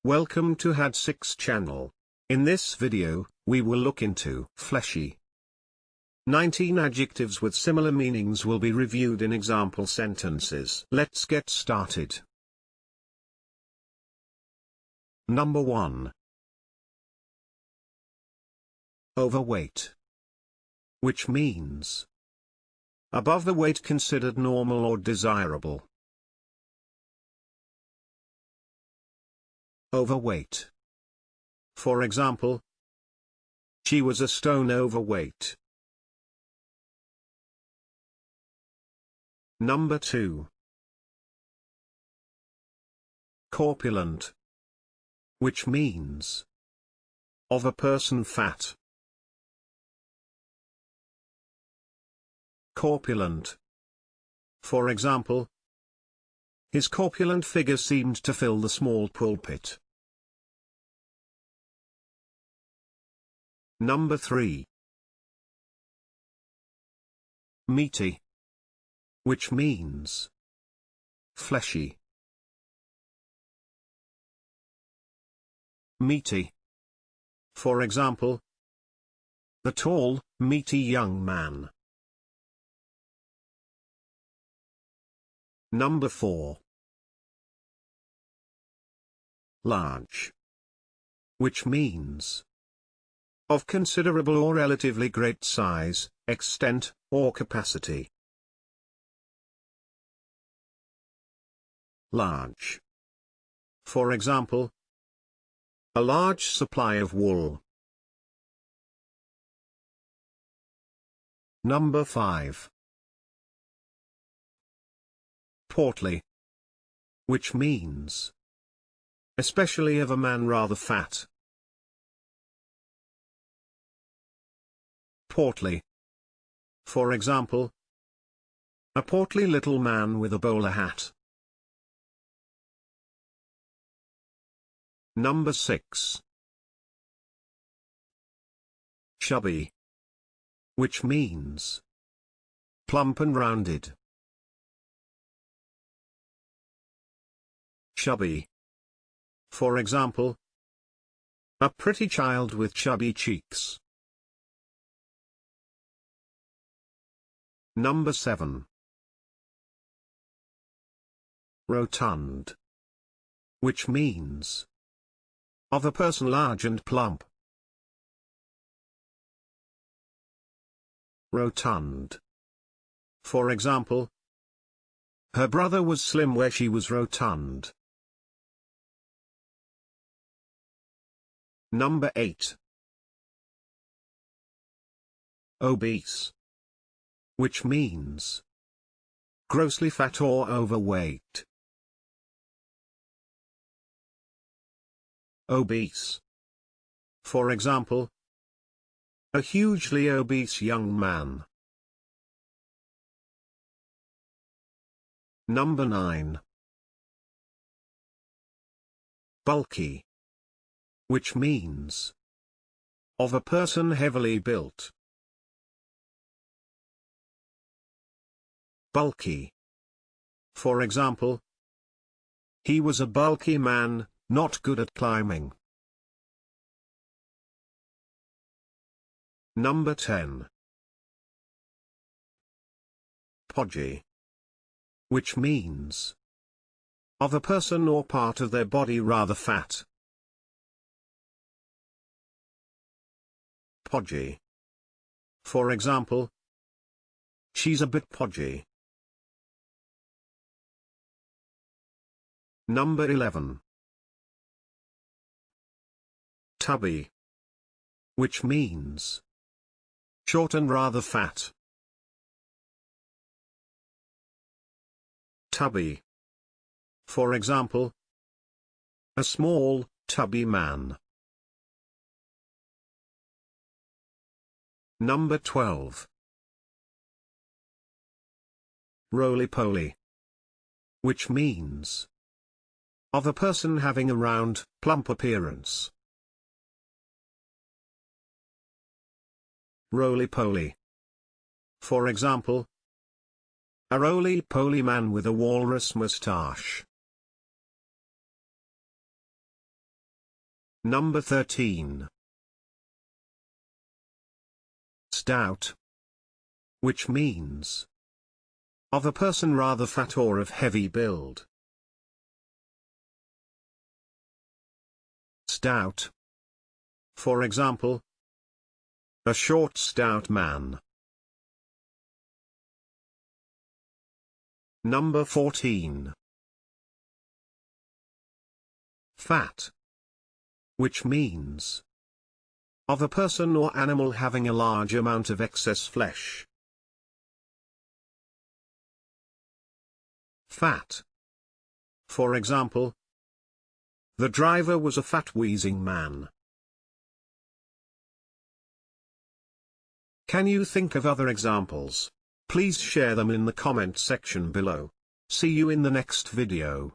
Welcome to Had6 channel. In this video, we will look into fleshy. 19 adjectives with similar meanings will be reviewed in example sentences. Let's get started. Number 1. Overweight. Which means above the weight considered normal or desirable. Overweight. For example, she was a stone overweight. Number 2. Corpulent. Which means of a person fat. Corpulent. For example, his corpulent figure seemed to fill the small pulpit. Number 3. Meaty. Which means fleshy. Meaty. For example, the tall, meaty young man. Number 4. Large. Which means of considerable or relatively great size, extent, or capacity. Large. For example, a large supply of wool. Number 5. Portly. Which means especially of a man rather fat. Portly. For example, a portly little man with a bowler hat. Number 6. Chubby. Which means plump and rounded. Chubby. For example, a pretty child with chubby cheeks. Number 7. Rotund. Which means of a person large and plump. Rotund. For example, her brother was slim where she was rotund. Number 8. Obese. Which means grossly fat or overweight. Obese. For example, a hugely obese young man. Number 9. Bulky. Which means of a person heavily built. Bulky. For example, he was a bulky man, not good at climbing. Number 10. Podgy. Which means of a person or part of their body rather fat. Podgy. For example, she's a bit podgy. Number 11. Chubby. Which means short and rather fat. Chubby. For example, a small, chubby man. Number 12. Roly-poly. Which means of a person having a round, plump appearance. Roly-poly. For example, a roly-poly man with a walrus moustache. Number 13. Stout, which means of a person rather fat or of heavy build. Stout. For example, a short stout man. Number 14. Fat, which means of a person or animal having a large amount of excess flesh. Fat. For example, the driver was a fat wheezing man. Can you think of other examples? Please share them in the comment section below. See you in the next video.